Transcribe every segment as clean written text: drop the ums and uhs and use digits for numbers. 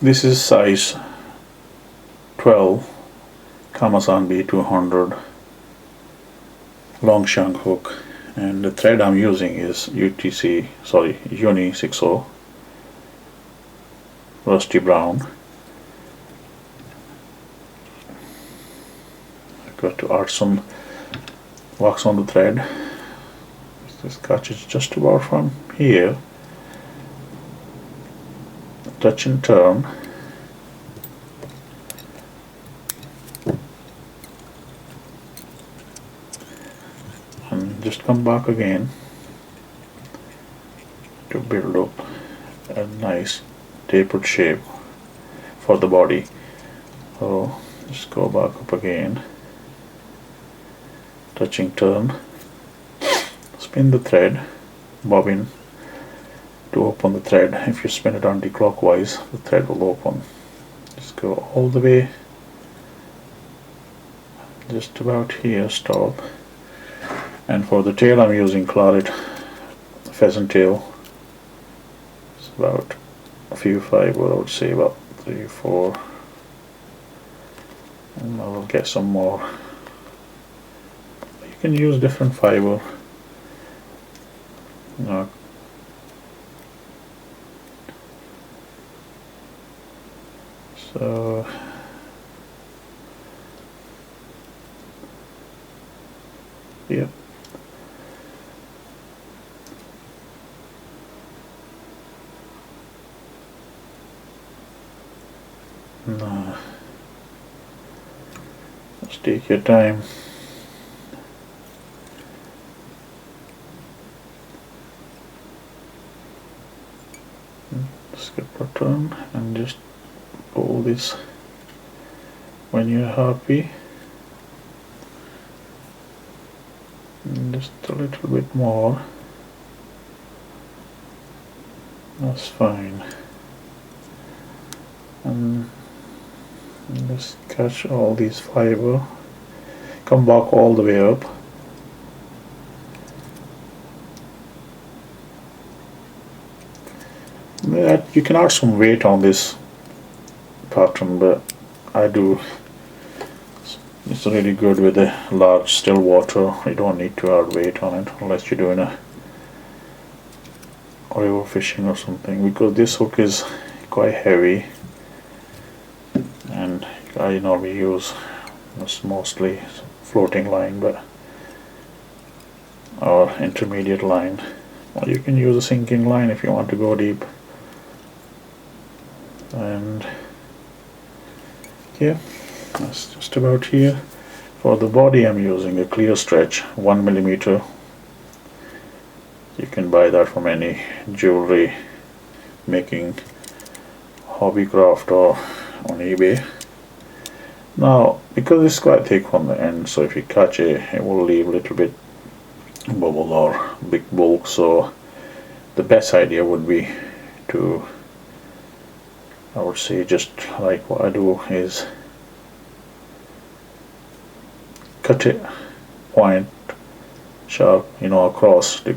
This is size 12 Kamasan B200 long shank hook, and the thread I'm using is Uni 60 rusty brown. I've got to add some wax on the thread. This catches just about from here, touch and turn, and just come back again to build up a nice tapered shape for the body. So just go back up again, touching turn, spin the thread, bobbin to open the thread. If you spin it anti-clockwise, the thread will open. Just go all the way, just about here, stop. And for the tail I'm using Claret pheasant tail. It's about a few fiber, I would say about 3 or 4, and I will get some more. You can use different fiber. So yeah. No. Just take your time. Skip a turn and just pull this when you're happy. And just a little bit more. That's fine. And just catch all these fiber. Come back all the way up. You can add some weight on this pattern, but I do. It's really good with the large still water. You don't need to add weight on it unless you're doing a river fishing or something, because this hook is quite heavy, and I normally use mostly floating line, or intermediate line. Or you can use a sinking line if you want to go deep. And yeah, that's just about here. For the body I'm using a clear stretch 1mm. You can buy that from any jewelry making hobbycraft or on eBay. Now, because it's quite thick on the end, so if you catch it will leave a little bit bubble or big bulk, so the best idea would be to, I would say, just like what I do is cut it point sharp, across to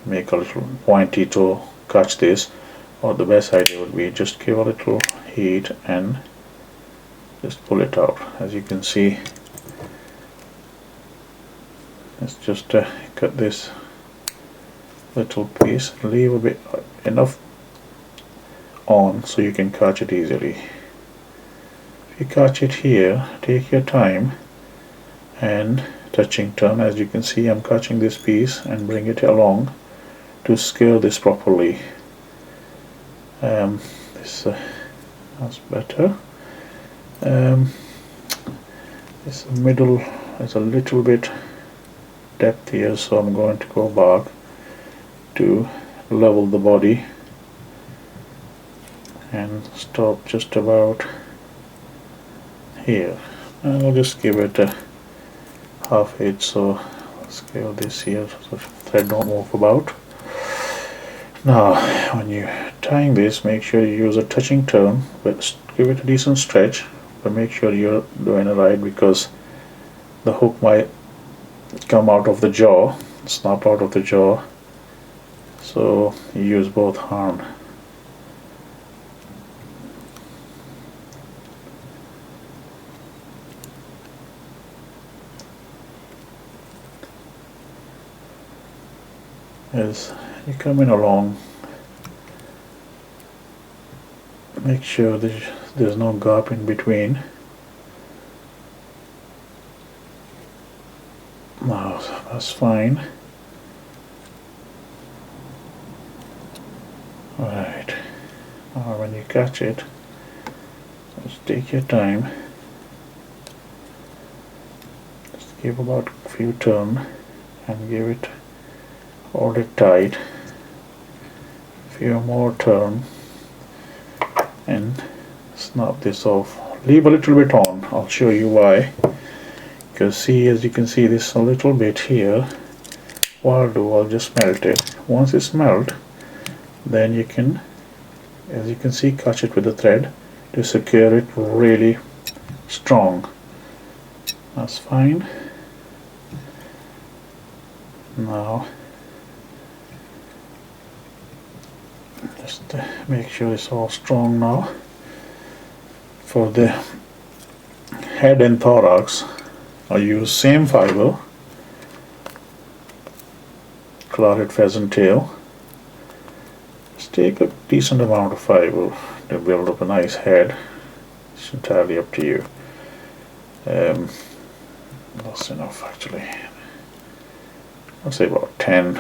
make a little pointy to catch this. Or the best idea would be just give a little heat and just pull it out. As you can see, let's just cut this little piece, leave a bit enough on so you can catch it easily. If you catch it here, take your time and touching turn. As you can see, I'm catching this piece and bring it along to scale this properly. That's better. This middle is a little bit depth here, so I'm going to go back to level the body and stop just about here, and I'll just give it a half edge, so I'll scale this here so the thread don't move about. Now when you're tying this, make sure you use a touching turn, but give it a decent stretch, but make sure you're doing it right, because the hook might come out of the jaw, snap out of the jaw, so you use both hands. as you're coming along, make sure there's no gap in between. Now that's fine. Right, now when you catch it, just take your time, just give about a few turns and give it, hold it tight, few more turns and snap this off. Leave a little bit on, I'll show you why. Because see, as you can see, this a little bit here. What I'll do, I'll just melt it. Once it's melted, then you can, as you can see, catch it with the thread to secure it really strong. That's fine. Now just make sure it's all strong now. For the head and thorax, I use same fiber, Claret pheasant tail. Just take a decent amount of fiber to build up a nice head. It's entirely up to you. That's enough actually. I'll say about 10.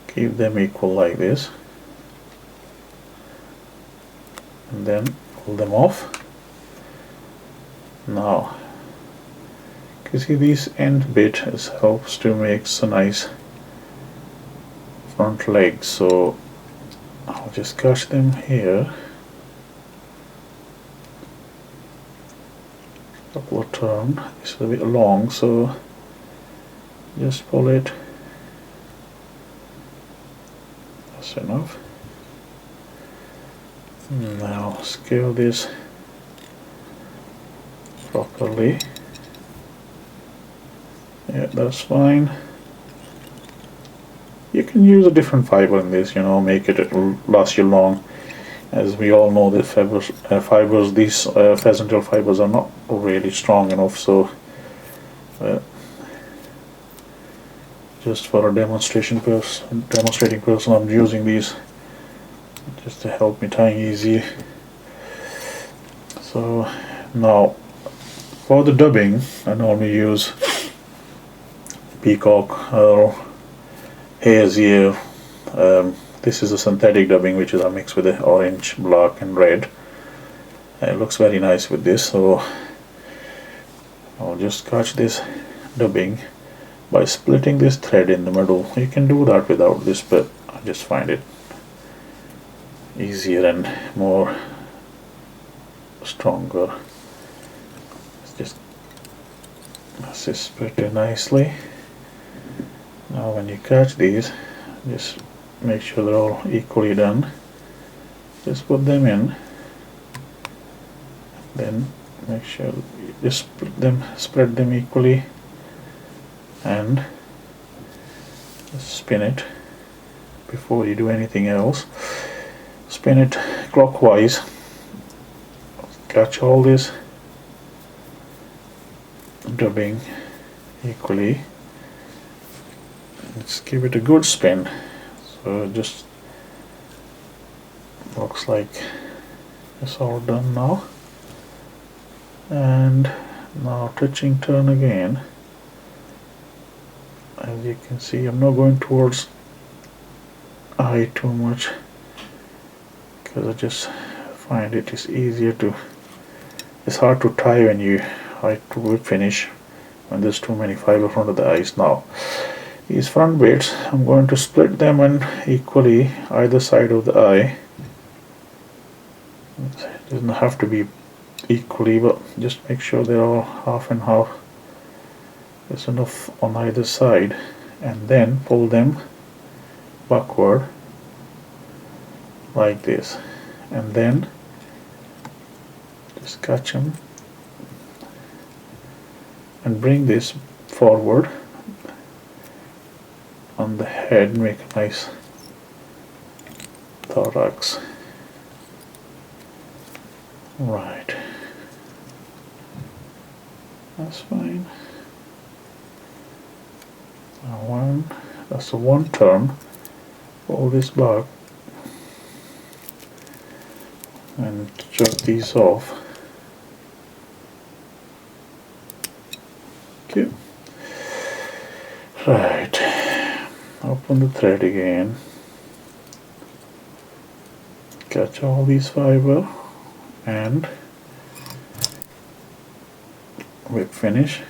Keep them equal like this, and then pull them off. Now you see this end bit helps to make a nice front leg, so I'll just catch them here, couple of turns. This is a bit long, so just pull it. That's enough. Now scale this properly. Yeah, that's fine. You can use a different fiber in this, you know, make it last you long. As we all know, the fibers, these pheasant tail fibers are not really strong enough, so just for a demonstrating person, I'm using these just to help me tying easy. So now for the dubbing, I normally use peacock or hare's ear. This is a synthetic dubbing, which is a mix with the orange, black and red. It looks very nice with this, so I'll just catch this dubbing by splitting this thread in the middle. You can do that without this, but I just find it easier and more stronger. Just split it nicely. Now when you catch these, just make sure they're all equally done. Just put them in, then make sure you just spread them equally, and just spin it before you do anything else. Spin it clockwise, catch all this dubbing equally. Let's give it a good spin, so it just looks like it's all done now. And now touching turn again. As you can see, I'm not going towards eye too much, because I just find it is easier to, it's hard to tie when you eye to whip finish when there's too many fiber front of the eyes. Now these front bits, I'm going to split them in equally either side of the eye. It doesn't have to be equally, but just make sure they're all half and half. There's enough on either side, and then pull them backward like this, and then just catch them and bring this forward on the head, make a nice thorax. Right, that's fine. Now one, Just one turn, pull this back and chop these off. Okay. Right, open the thread again, catch all these fiber and whip finish.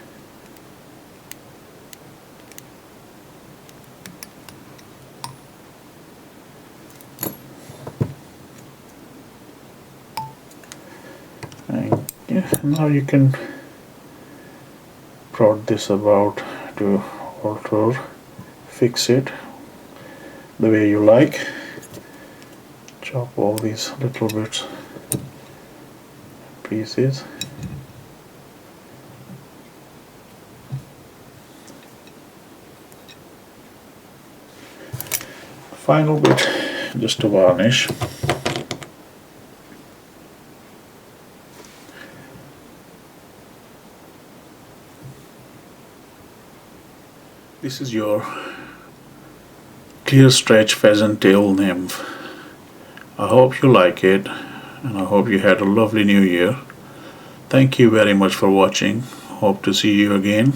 And yeah, now you can prod this about to alter, fix it the way you like. Chop all these little bits, pieces. Final bit, just to varnish. This is your clear stretch pheasant tail nymph. I hope you like it, and I hope you had a lovely new year. Thank you very much for watching. Hope to see you again.